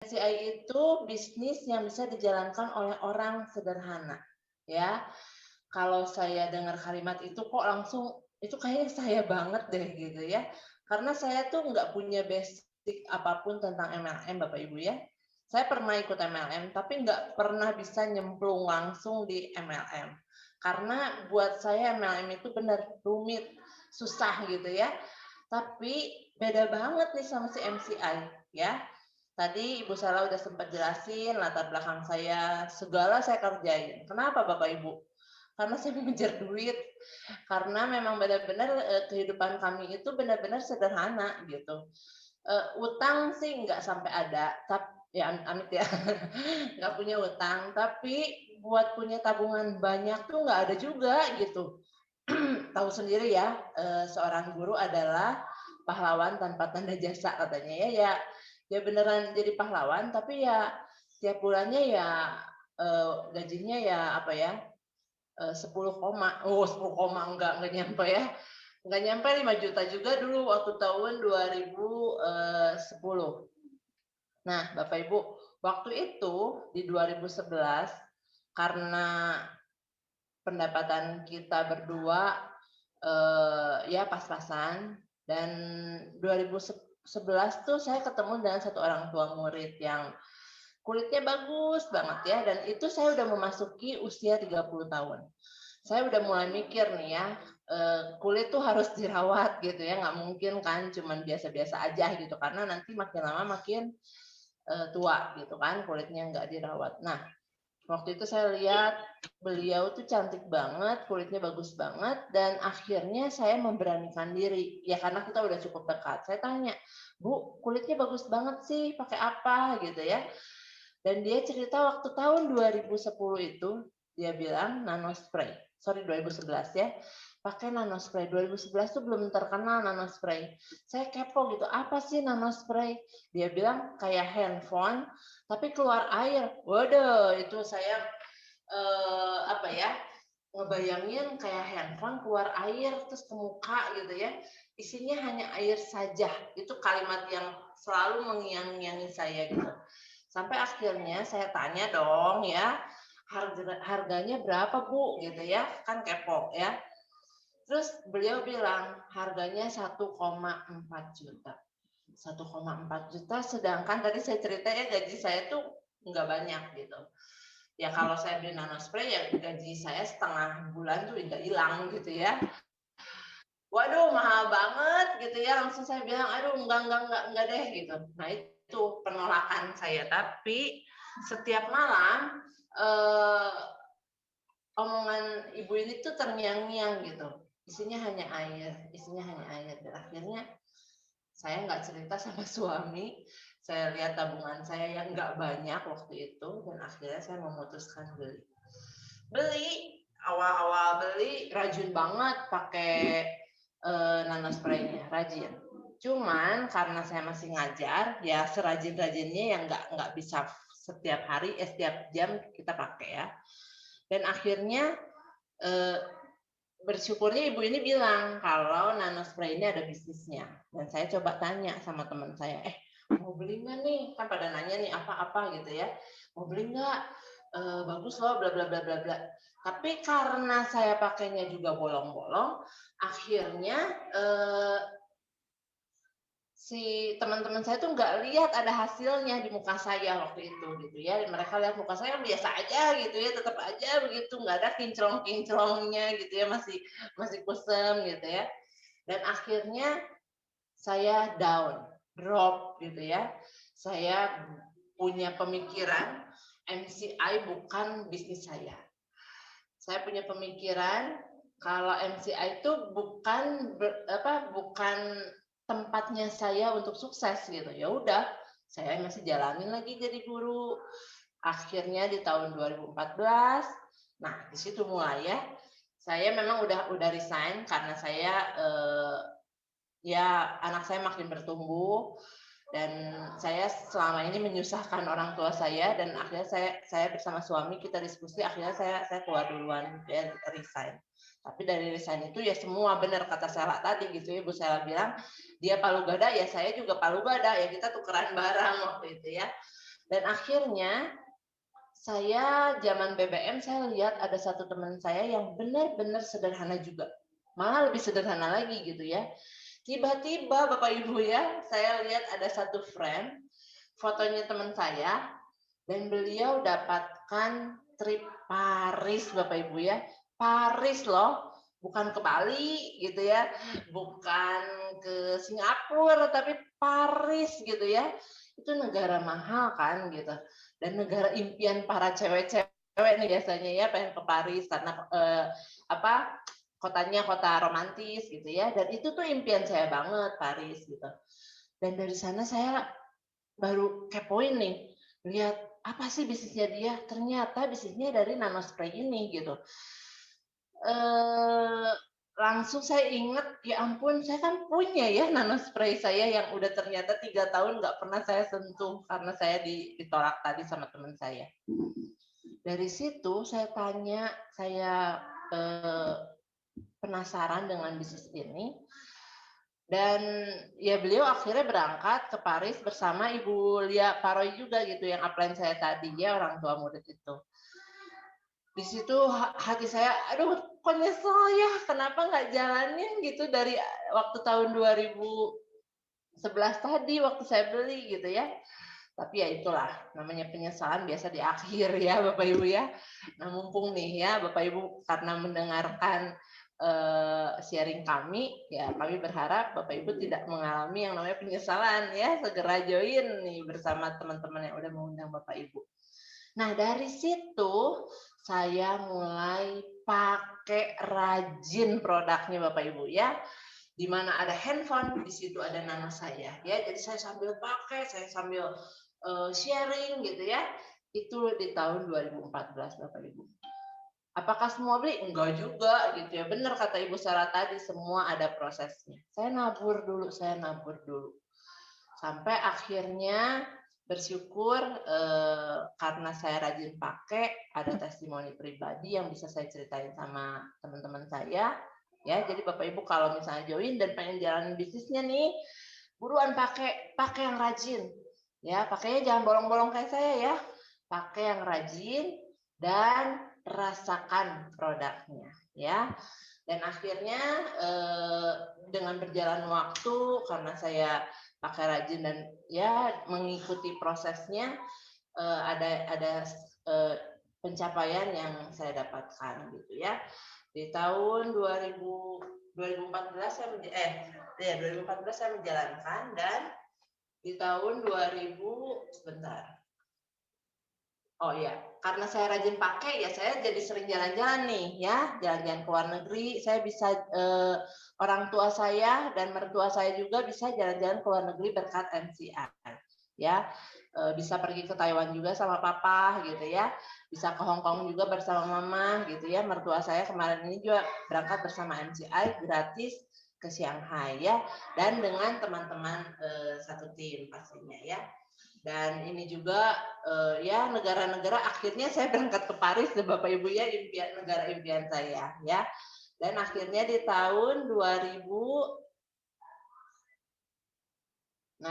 MCI itu bisnis yang bisa dijalankan oleh orang sederhana, ya. Kalau saya dengar kalimat itu kok langsung, itu kayaknya saya banget deh gitu ya. Karena saya tuh nggak punya basic apapun tentang MLM Bapak Ibu ya. Saya pernah ikut MLM, tapi nggak pernah bisa nyemplung langsung di MLM. Karena buat saya MLM itu benar rumit, susah gitu ya. Tapi beda banget nih sama si MCI ya. Tadi Ibu Sela udah sempat jelasin latar belakang saya, segala saya kerjain. Kenapa Bapak Ibu? Karena saya mengejar duit, karena memang benar-benar kehidupan kami itu benar-benar sederhana gitu. Utang sih nggak sampai ada, tapi ya amit ya, nggak punya utang, tapi buat punya tabungan banyak tuh nggak ada juga gitu. Tahu sendiri ya, seorang guru adalah pahlawan tanpa tanda jasa katanya ya. Ya beneran jadi pahlawan, tapi ya tiap bulannya ya gajinya ya apa ya, 10 koma, 10 koma enggak nyampe ya. Enggak nyampe 5 juta juga dulu waktu tahun 2010. Nah, Bapak Ibu, waktu itu di 2011 karena pendapatan kita berdua ya pas-pasan, dan 2011 tuh saya ketemu dengan satu orang tua murid yang kulitnya bagus banget ya, dan itu saya udah memasuki usia 30 tahun. Saya udah mulai mikir nih ya, kulit tuh harus dirawat gitu ya, nggak mungkin kan cuman biasa-biasa aja gitu, karena nanti makin lama makin tua gitu kan, kulitnya nggak dirawat. Nah, waktu itu saya lihat beliau tuh cantik banget, kulitnya bagus banget, dan akhirnya saya memberanikan diri. Ya karena kita udah cukup dekat. Saya tanya, "Bu, kulitnya bagus banget sih, pakai apa?" gitu ya. Dan dia cerita waktu tahun 2010 itu, dia bilang nanospray. Sorry 2011 ya. Pakai nanospray. 2011 tuh belum terkenal nanospray. Saya kepo gitu, apa sih nanospray? Dia bilang kayak handphone, tapi keluar air. Waduh, itu saya apa ya? Ngebayangin kayak handphone keluar air terus ke muka gitu ya. Isinya hanya air saja. Itu kalimat yang selalu mengiang-ngiangi saya gitu. Sampai akhirnya saya tanya dong ya, harganya berapa Bu gitu ya, kan kepo ya. Terus beliau bilang harganya 1,4 juta. 1,4 juta, sedangkan tadi saya cerita ya gaji saya tuh nggak banyak gitu. Ya kalau saya beli nanospray ya gaji saya setengah bulan tuh udah hilang gitu ya. Waduh mahal banget gitu ya, langsung saya bilang aduh enggak deh gitu. Nah itu penolakan saya, tapi setiap malam eh, omongan ibu ini tuh terngiang-ngiang gitu, isinya hanya air, isinya hanya air. Dan akhirnya saya nggak cerita sama suami, saya lihat tabungan saya yang nggak banyak waktu itu, dan akhirnya saya memutuskan beli awal-awal beli rajin banget pakai nanospraynya, rajin. Cuman karena saya masih ngajar, ya serajin-rajinnya yang nggak bisa setiap hari, setiap jam kita pakai ya. Dan akhirnya bersyukurnya ibu ini bilang kalau nanospray ini ada bisnisnya. Dan saya coba tanya sama teman saya, mau beli nggak nih? Kan pada nanya nih apa-apa gitu ya. Mau beli nggak? Bagus loh, bla bla bla bla bla. Tapi karena saya pakainya juga bolong-bolong, akhirnya si teman-teman saya tuh nggak lihat ada hasilnya di muka saya waktu itu gitu ya. Mereka lihat muka saya biasa aja gitu ya, tetap aja begitu, nggak ada kinclong-kinclongnya gitu ya, masih kusem gitu ya. Dan akhirnya saya down, drop gitu ya. Saya punya pemikiran MCI bukan bisnis saya. Saya punya pemikiran kalau MCI itu bukan tempatnya saya untuk sukses gitu. Ya udah, saya masih jalanin lagi jadi guru. Akhirnya di tahun 2014, nah di situ mulai ya. Saya memang udah resign karena saya ya anak saya makin bertumbuh, dan saya selama ini menyusahkan orang tua saya, dan akhirnya saya bersama suami kita diskusi, akhirnya saya keluar duluan dan resign. Tapi dari resign itu ya semua benar kata Sela tadi gitu ya, Bu Sela bilang dia palu gada ya saya juga palu gada ya, kita tukeran barang waktu itu ya. Dan akhirnya saya zaman BBM saya lihat ada satu teman saya yang benar-benar sederhana juga. Malah lebih sederhana lagi gitu ya. Tiba-tiba Bapak Ibu ya, saya lihat ada satu frame fotonya teman saya dan beliau dapatkan trip Paris Bapak Ibu ya. Paris loh, bukan ke Bali gitu ya, bukan ke Singapura tapi Paris gitu ya. Itu negara mahal kan gitu. Dan negara impian para cewek-cewek nih biasanya ya pengen ke Paris karena kotanya kota romantis gitu ya. Dan itu tuh impian saya banget Paris gitu. Dan dari sana saya baru kepoin nih, lihat apa sih bisnisnya dia? Ternyata bisnisnya dari nanospray ini gitu. Langsung saya ingat, ya ampun, saya kan punya ya nanospray saya yang udah ternyata 3 tahun nggak pernah saya sentuh karena saya ditolak tadi sama teman saya. Dari situ saya tanya, saya penasaran dengan bisnis ini. Dan ya beliau akhirnya berangkat ke Paris bersama Ibu Lia Paroy juga gitu yang upline saya tadi ya, orang tua murid itu. Di situ hati saya, aduh kok nyesel ya, kenapa nggak jalanin gitu dari waktu tahun 2011 tadi waktu saya beli gitu ya. Tapi ya itulah, namanya penyesalan biasa di akhir ya Bapak Ibu ya. Nah mumpung nih ya Bapak Ibu karena mendengarkan sharing kami, ya kami berharap Bapak Ibu tidak mengalami yang namanya penyesalan ya, segera join nih bersama teman-teman yang udah mengundang Bapak Ibu. Nah dari situ saya mulai pakai rajin produknya Bapak Ibu ya. Di mana ada handphone, di situ ada nama saya ya. Jadi saya sambil pakai, saya sambil sharing gitu ya. Itu di tahun 2014 Bapak Ibu. Apakah semua beli? Enggak juga gitu ya. Benar kata Ibu Sarah tadi, semua ada prosesnya. Saya nabur dulu. Sampai akhirnya bersyukur karena saya rajin pakai, ada testimoni pribadi yang bisa saya ceritain sama teman-teman saya. Ya, jadi Bapak Ibu kalau misalnya join dan pengen jalanin bisnisnya nih, buruan pakai yang rajin. Ya, pakainya jangan bolong-bolong kayak saya ya. Pakai yang rajin dan rasakan produknya ya. Dan akhirnya dengan berjalan waktu karena saya pakai rajin dan ya mengikuti prosesnya ada pencapaian yang saya dapatkan gitu ya. Di tahun 2014 saya menjalankan dan di tahun 2000 sebentar. Oh ya, karena saya rajin pakai ya saya jadi sering jalan-jalan nih ya, jalan-jalan ke luar negeri. Saya bisa orang tua saya dan mertua saya juga bisa jalan-jalan ke luar negeri berkat MCI. Ya, bisa pergi ke Taiwan juga sama papa gitu ya. Bisa ke Hong Kong juga bersama mama gitu ya. Mertua saya kemarin ini juga berangkat bersama MCI gratis ke Shanghai ya, dan dengan teman-teman satu tim pastinya ya. Dan ini juga ya negara-negara akhirnya saya berangkat ke Paris deh Bapak Ibu ya, negara impian saya ya. Dan akhirnya di tahun 2017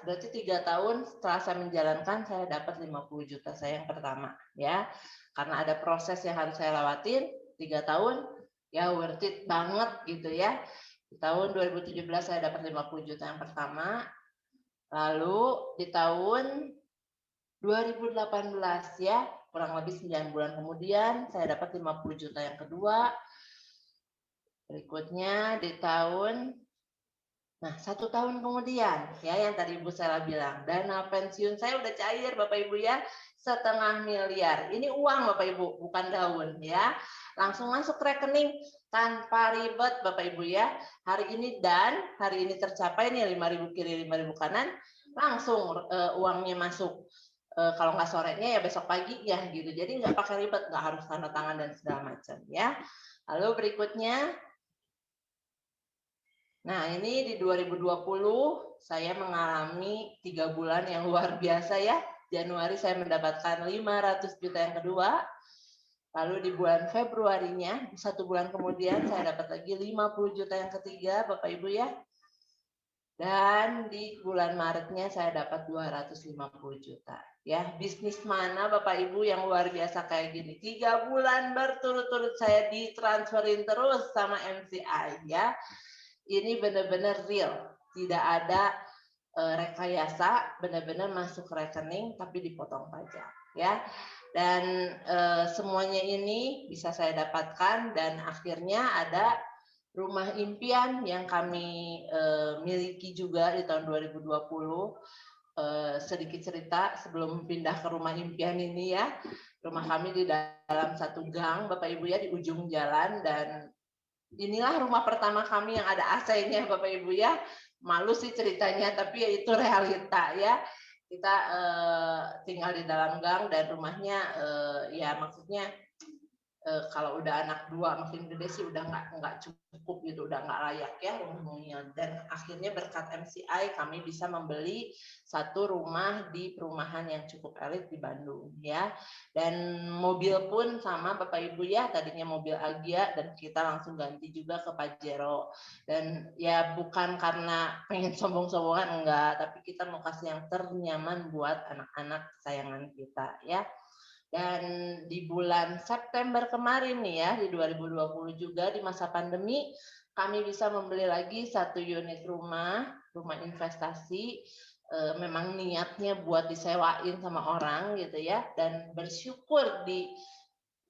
berarti 3 tahun setelah saya menjalankan saya dapat 50 juta saya yang pertama ya. Karena ada proses yang harus saya lewatin 3 tahun ya, worth it banget gitu ya. Di tahun 2017 saya dapat 50 juta yang pertama. Lalu di tahun 2018 ya, kurang lebih 9 bulan kemudian saya dapat 50 juta yang kedua. Berikutnya di tahun 1 tahun kemudian ya, yang tadi Ibu Sela bilang dana pensiun saya udah cair Bapak Ibu ya, 500 miliar. Ini uang Bapak Ibu, bukan daun ya. Langsung masuk rekening tanpa ribet Bapak Ibu ya. Hari ini tercapai nih 5.000 kiri 5.000 kanan, langsung uangnya masuk. Kalau nggak sorenya ya besok pagi ya gitu. Jadi nggak pakai ribet, nggak harus tanda tangan dan segala macam ya. Lalu berikutnya, nah ini di 2020 saya mengalami 3 bulan yang luar biasa ya. Januari saya mendapatkan 500 juta yang kedua. Lalu di bulan Februarinya, 1 bulan kemudian saya dapat lagi 50 juta yang ketiga Bapak Ibu ya. Dan di bulan Maretnya saya dapat 250 juta. Ya, bisnis mana Bapak Ibu yang luar biasa kayak gini? 3 bulan berturut-turut saya ditransferin terus sama MCI ya. Ini benar-benar real, tidak ada rekayasa, benar-benar masuk rekening tapi dipotong pajak ya. Dan semuanya ini bisa saya dapatkan dan akhirnya ada rumah impian yang kami miliki juga di tahun 2020. Sedikit cerita sebelum pindah ke rumah impian ini ya. Rumah kami di dalam satu gang Bapak Ibu ya, di ujung jalan, dan inilah rumah pertama kami yang ada AC-nya Bapak Ibu ya. Malu sih ceritanya tapi ya itu realita ya. Kita tinggal di dalam gang dan rumahnya ya maksudnya kalau udah anak 2 makin gede sih udah nggak cukup gitu, udah nggak layak ya rumahnya. Dan akhirnya berkat MCI kami bisa membeli satu rumah di perumahan yang cukup elit di Bandung ya. Dan mobil pun sama Bapak Ibu ya, tadinya mobil Agya dan kita langsung ganti juga ke Pajero. Dan ya bukan karena pengen sombong-sombongan, enggak, tapi kita mau kasih yang ternyaman buat anak-anak kesayangan kita ya. Dan di bulan September kemarin nih ya, di 2020 juga di masa pandemi, kami bisa membeli lagi satu unit rumah investasi. Memang niatnya buat disewain sama orang gitu ya, dan bersyukur di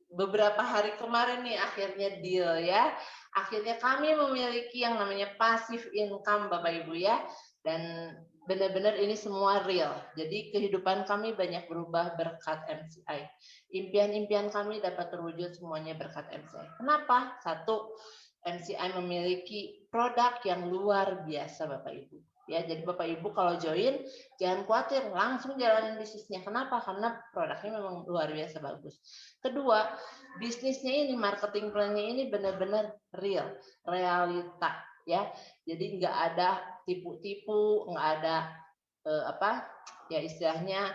beberapa hari kemarin nih akhirnya deal ya. Akhirnya kami memiliki yang namanya passive income Bapak Ibu ya, dan benar-benar ini semua real. Jadi kehidupan kami banyak berubah berkat MCI. Impian-impian kami dapat terwujud semuanya berkat MCI. Kenapa? Satu, MCI memiliki produk yang luar biasa Bapak Ibu. Ya, jadi Bapak Ibu kalau join jangan khawatir, langsung jalanin bisnisnya. Kenapa? Karena produknya memang luar biasa bagus. Kedua, bisnisnya ini, marketing plan-nya ini benar-benar real, realita ya. Jadi nggak ada tipu-tipu, nggak ada ya istilahnya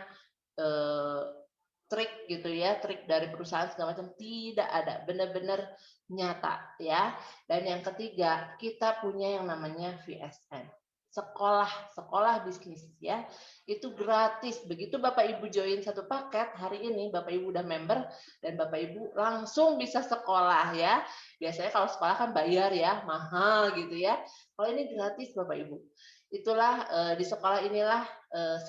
trik gitu ya, trik dari perusahaan segala macam, tidak ada, benar-benar nyata ya. Dan yang ketiga, kita punya yang namanya VSN, sekolah bisnis ya, itu gratis. Begitu Bapak Ibu join satu paket hari ini, Bapak Ibu udah member dan Bapak Ibu langsung bisa sekolah ya. Biasanya kalau sekolah kan bayar ya, mahal gitu ya. Kalau ini gratis Bapak Ibu. Itulah di sekolah inilah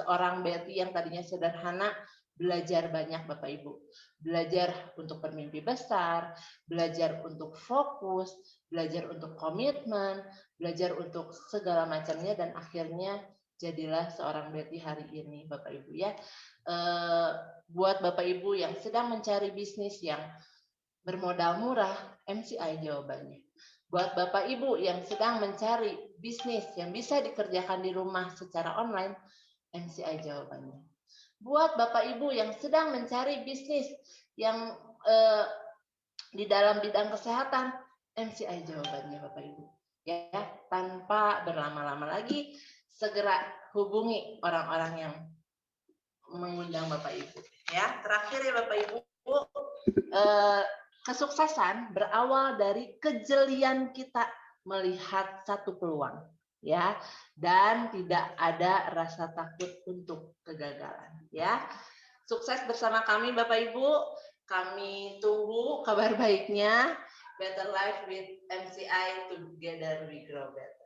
seorang Betty yang tadinya sederhana belajar banyak Bapak Ibu. Belajar untuk bermimpi besar, belajar untuk fokus, belajar untuk komitmen, belajar untuk segala macamnya, dan akhirnya jadilah seorang Betty hari ini Bapak Ibu ya. Buat Bapak Ibu yang sedang mencari bisnis yang bermodal murah, MCI jawabannya. Buat Bapak Ibu yang sedang mencari bisnis yang bisa dikerjakan di rumah secara online, MCI jawabannya. Buat Bapak Ibu yang sedang mencari bisnis yang di dalam bidang kesehatan, MCI jawabannya Bapak Ibu. Ya, tanpa berlama-lama lagi, segera hubungi orang-orang yang mengundang Bapak Ibu. Ya, terakhir ya Bapak Ibu, kesuksesan berawal dari kejelian kita melihat satu peluang. Ya, dan tidak ada rasa takut untuk kegagalan ya. Sukses bersama kami Bapak Ibu, kami tunggu kabar baiknya. Better Life with MCI, together we grow better.